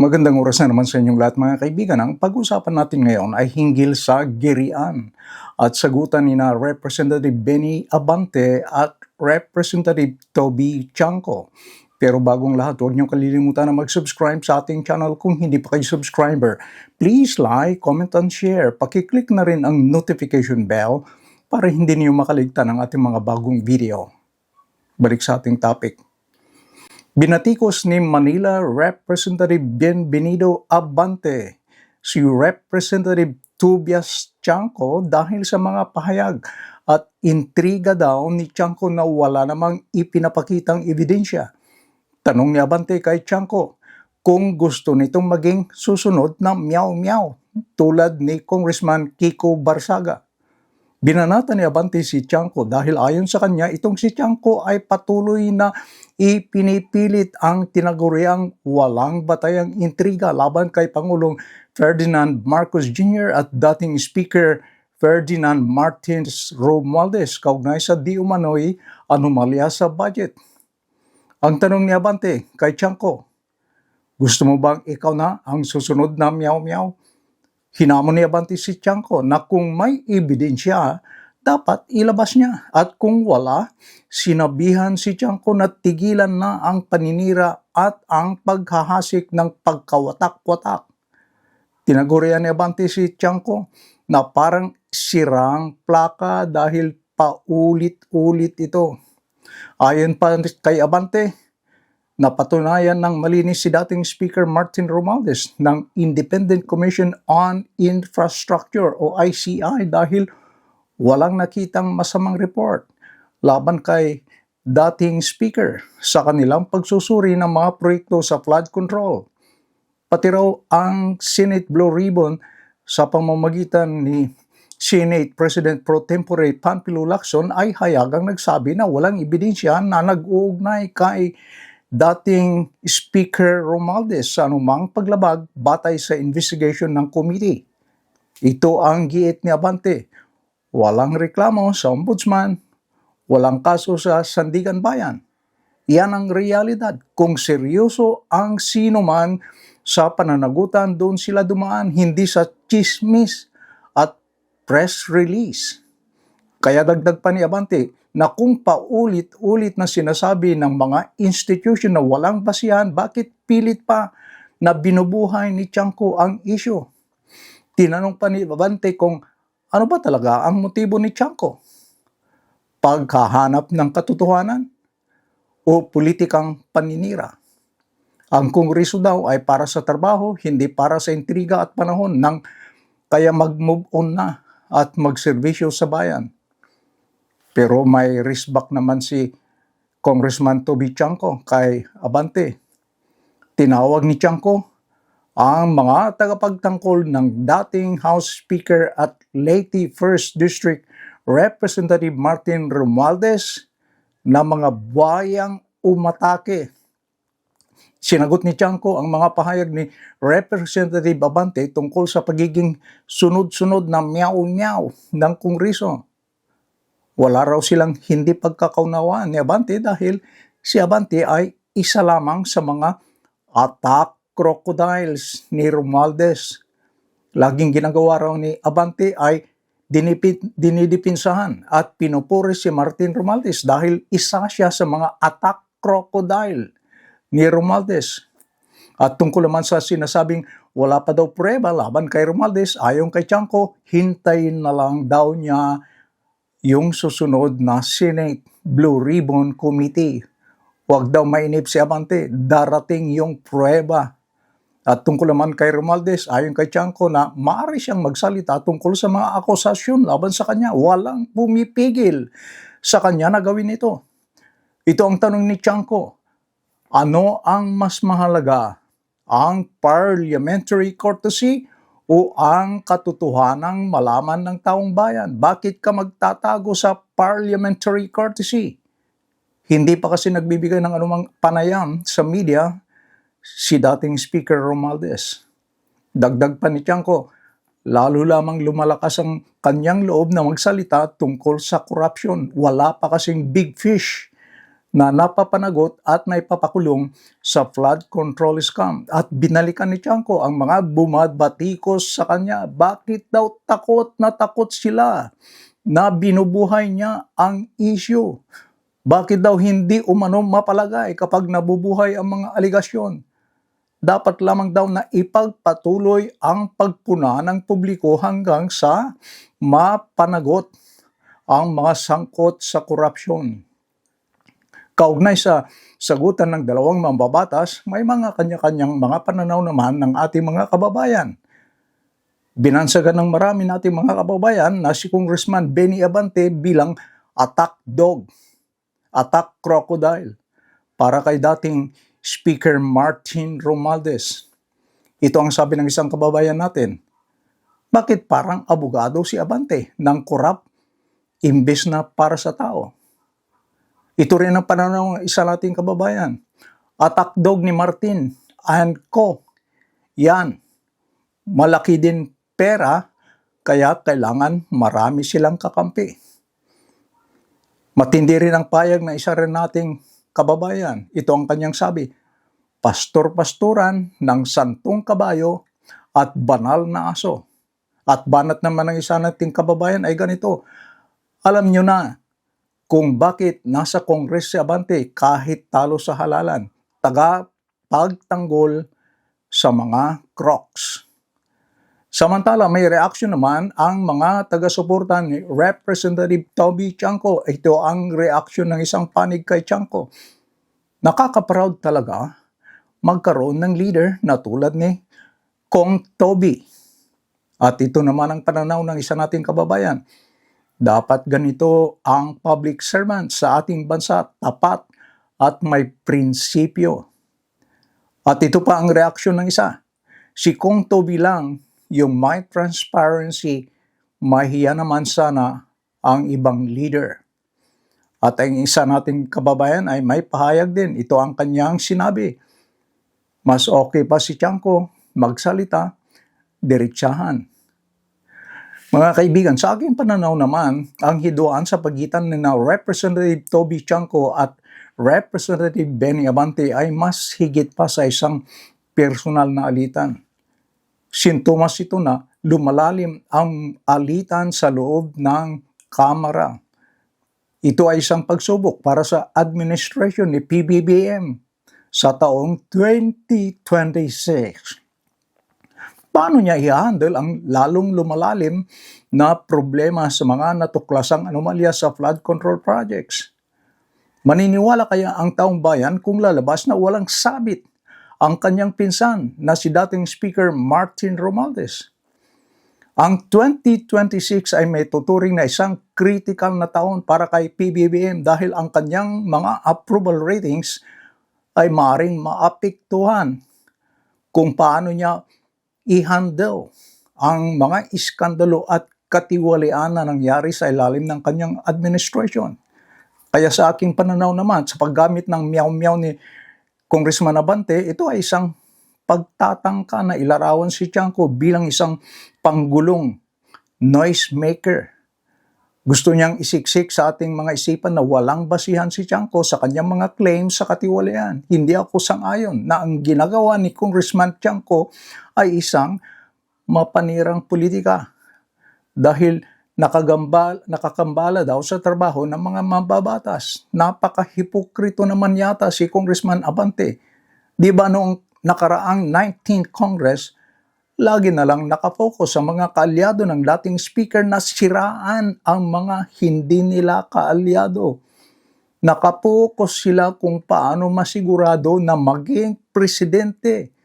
Magandang oras na naman sa inyong lahat mga kaibigan. Ang pag-usapan natin ngayon ay hinggil sa girian at sagutan ni na Representative Benny Abante at Representative Toby Chanco. Pero bagong lahat, huwag niyong kalilimutan na mag-subscribe sa ating channel kung hindi pa kayo subscriber. Please like, comment, and share. Pakiclick na rin ang notification bell para hindi niyo makaligtan ang ating mga bagong video. Balik sa ating topic. Binatikos ni Manila Representative Bienvenido Abante si Representative Tobias Chanco dahil sa mga pahayag at intriga daw ni Chanco na wala namang ipinapakitang ebidensya. Tanong ni Abante kay Chanco kung gusto nitong maging susunod na meow-meow tulad ni Congressman Kiko Barsaga. Binanata ni Abante si Chanco dahil ayon sa kanya itong si Chanco ay patuloy na ipinipilit ang tinaguriang walang batayang intriga laban kay Pangulong Ferdinand Marcos Jr. at dating Speaker Ferdinand Martins Romualdez kaugnay sa di umano'y anomalya sa budget. Ang tanong ni Abante kay Chanco, gusto mo bang ikaw na ang susunod na meow-meow? Hinamon ni Abante si Chanco na kung may ebidensya, dapat ilabas niya. At kung wala, sinabihan si Chanco na tigilan na ang paninira at ang paghahasik ng pagkawatak-watak. Tinagurian ni Abante si Chanco na parang sirang plaka dahil paulit-ulit ito. Ayon pa kay Abante, napatunayan ng malinis si dating Speaker Martin Romualdez ng Independent Commission on Infrastructure o ICI dahil walang nakitang masamang report laban kay dating Speaker sa kanilang pagsusuri ng mga proyekto sa flood control. Pati raw ang Senate Blue Ribbon sa pamamagitan ni Senate President Pro Tempore Panfilo Lacson ay hayagang nagsabi na walang ebidensya na nag-uugnay kay dating Speaker Romualdez sa anumang paglabag batay sa investigation ng committee. Ito ang giit ni Abante. Walang reklamo sa ombudsman, walang kaso sa Sandigan Bayan. Iyan ang realidad. Kung seryoso ang sino man sa pananagutan, doon sila dumaan, hindi sa chismis at press release. Kaya dagdag pa ni Abante na kung paulit-ulit na sinasabi ng mga institution na walang basihan, bakit pilit pa na binubuhay ni Chanco ang issue? Tinanong pa ni Abante kung ano ba talaga ang motibo ni Chanco? Paghahanap ng katotohanan o politikang paninira? Ang Kongreso daw ay para sa trabaho, hindi para sa intriga at panahon ng kaya mag-move on na at magserbisyo sa bayan. Pero may respect naman si Congressman Toby Chanco kay Abante. Tinawag ni Chanco ang mga tagapagtangkol ng dating House Speaker at Leyte 1st District Representative Martin Romualdez na mga buhayang umatake. Sinagot ni Chanco ang mga pahayag ni Representative Abante tungkol sa pagiging sunod-sunod na meow-meow ng Kongreso. Wala raw silang hindi pagkakaunawaan ni Abante dahil si Abante ay isa lamang sa mga attack crocodiles ni Romualdez. Laging ginagawa raw ni Abante ay dinidipinsahan at pinupuri si Martin Romualdez dahil isa siya sa mga attack crocodile ni Romualdez. At tungkol naman sa sinasabing wala pa daw prueba laban kay Romualdez, ayon kay Chanco, hintayin na lang daw niya yung susunod na Senate Blue Ribbon Committee. Huwag daw mainip si Abante, darating yung prueba. At tungkol naman kay Romualdez, ayon kay Chanco na maaari siyang magsalita tungkol sa mga akusasyon laban sa kanya. Walang pumipigil sa kanya na gawin ito. Ito ang tanong ni Chanco. Ano ang mas mahalaga? Ang parliamentary courtesy o ang katotohanang malaman ng taong bayan? Bakit ka magtatago sa parliamentary courtesy? Hindi pa kasi nagbibigay ng anumang panayam sa media si dating Speaker Romualdez. Dagdag pa ni Chanco, lalo lamang lumalakas ang kanyang loob na magsalita tungkol sa corruption. Wala pa kasing big fish na napapanagot at naipapakulong sa flood control scam. At binalikan ni Tiangco ang mga bumabatikos sa kanya. Bakit daw takot na takot sila na binubuhay niya ang issue? Bakit daw hindi umano mapalagay kapag nabubuhay ang mga aligasyon? Dapat lamang daw na ipagpatuloy ang pagpuna ng publiko hanggang sa mapanagot ang mga sangkot sa korupsyon. Kaugnay sa sagutan ng dalawang mambabatas, may mga kanya-kanyang mga pananaw naman ng ating mga kababayan. Binansagan ng marami nating mga kababayan na si Congressman Benny Abante bilang attack dog, attack crocodile, para kay dating Speaker Martin Romualdez. Ito ang sabi ng isang kababayan natin. Bakit parang abogado si Abante ng korap imbes na para sa tao? Ito rin ang pananaw ng isa nating kababayan. Attack dog ni Martin and Co. Yan. Malaki din pera, kaya kailangan marami silang kakampi. Matindi rin ang payag na isa rin nating kababayan. Ito ang kanyang sabi. Pastor-pastoran ng santong kabayo at banal na aso. At banat naman ng isa nating kababayan ay ganito. Alam nyo na kung bakit nasa Kongres si Abante kahit talo sa halalan, taga-pagtanggol sa mga crocs. Samantala, may reaksyon naman ang mga taga-suporta ni Representative Toby Tiangco. Ito ang reaksyon ng isang panig kay Tiangco. Nakaka-proud talaga magkaroon ng leader na tulad ni Kong Toby. At ito naman ang pananaw ng isa nating kababayan. Dapat ganito ang public servant sa ating bansa, tapat at may prinsipyo. At ito pa ang reaksyon ng isa. Si Kong Toby lang yung may transparency, mahiya naman sana ang ibang leader. At ang isa nating kababayan ay may pahayag din. Ito ang kanyang sinabi. Mas okay pa si Tiangco magsalita, diretsahan. Mga kaibigan, sa aking pananaw naman, ang hiduan sa pagitan ni Representative Toby Tiangco at Representative Benny Abante ay mas higit pa sa isang personal na alitan. Sintomas ito na lumalalim ang alitan sa loob ng Kamara. Ito ay isang pagsubok para sa administration ni PBBM sa taong 2026. Paano niya i-handle ang lalong lumalalim na problema sa mga natuklasang anomalya sa flood control projects? Maniniwala kaya ang taong bayan kung lalabas na walang sabit ang kanyang pinsan na si dating Speaker Martin Romualdez? Ang 2026 ay may tuturing na isang critical na taon para kay PBBM dahil ang kanyang mga approval ratings ay maaaring maapektuhan kung paano niya i-handle ang mga iskandalo at katiwalian na nangyari sa ilalim ng kanyang administration. Kaya sa aking pananaw naman, sa paggamit ng meow-meow ni Congressman Abante, ito ay isang pagtatangka na ilarawan si Tiangco bilang isang panggulong noise maker. Gusto niyang isiksik sa ating mga isipan na walang basihan si Tiangco sa kanyang mga claims sa katiwalian. Hindi ako sang-ayon na ang ginagawa ni Congressman Tiangco ay isang mapanirang politika dahil nakakambala daw sa trabaho ng mga mambabatas. Napaka-hipokrito naman yata si Congressman Abante. Di ba noong nakaraang 19th Congress, lagi na lang nakafocus sa mga kaalyado ng dating speaker na siraan ang mga hindi nila kaalyado. Nakapokus sila kung paano masigurado na maging presidente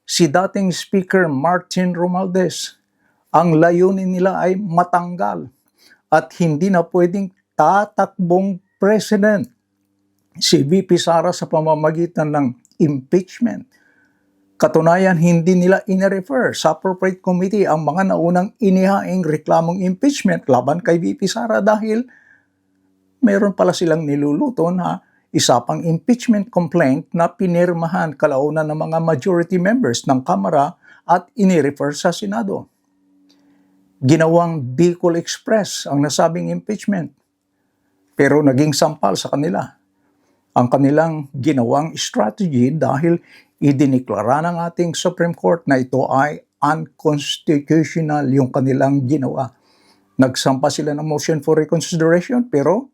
si dating Speaker Martin Romualdez. Ang layunin nila ay matanggal at hindi na pwedeng tatakbong president si VP Sara sa pamamagitan ng impeachment. Katunayan, hindi nila ine-refer sa appropriate committee ang mga naunang inihaing reklamong impeachment laban kay VP Sara dahil meron pala silang niluluto na isa pang impeachment complaint na pinirmahan kalaunan ng mga majority members ng Kamara at inirefer sa Senado. Ginawang Bicol Express ang nasabing impeachment, pero naging sampal sa kanila. ang kanilang ginawang strategy dahil idiniklara ng ating Supreme Court na ito ay unconstitutional yung kanilang ginawa. Nagsampa sila ng motion for reconsideration pero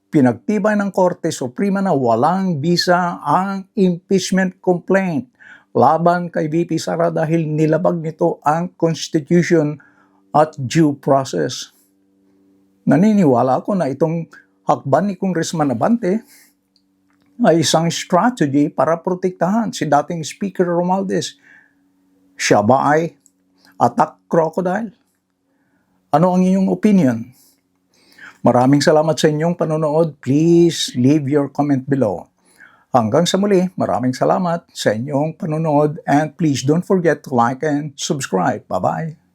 pinagtibay ng Korte Suprema na walang bisa ang impeachment complaint laban kay VP Sara dahil nilabag nito ang Constitution at due process. Naniniwala ako na itong hakban ni Congressman Abante ay isang strategy para protektahan si dating Speaker Romualdez. Siya ba ay attack crocodile? Ano ang inyong opinion? Maraming salamat sa inyong panonood. Please leave your comment below. Hanggang sa muli, maraming salamat sa inyong panonood and please don't forget to like and subscribe. Bye-bye.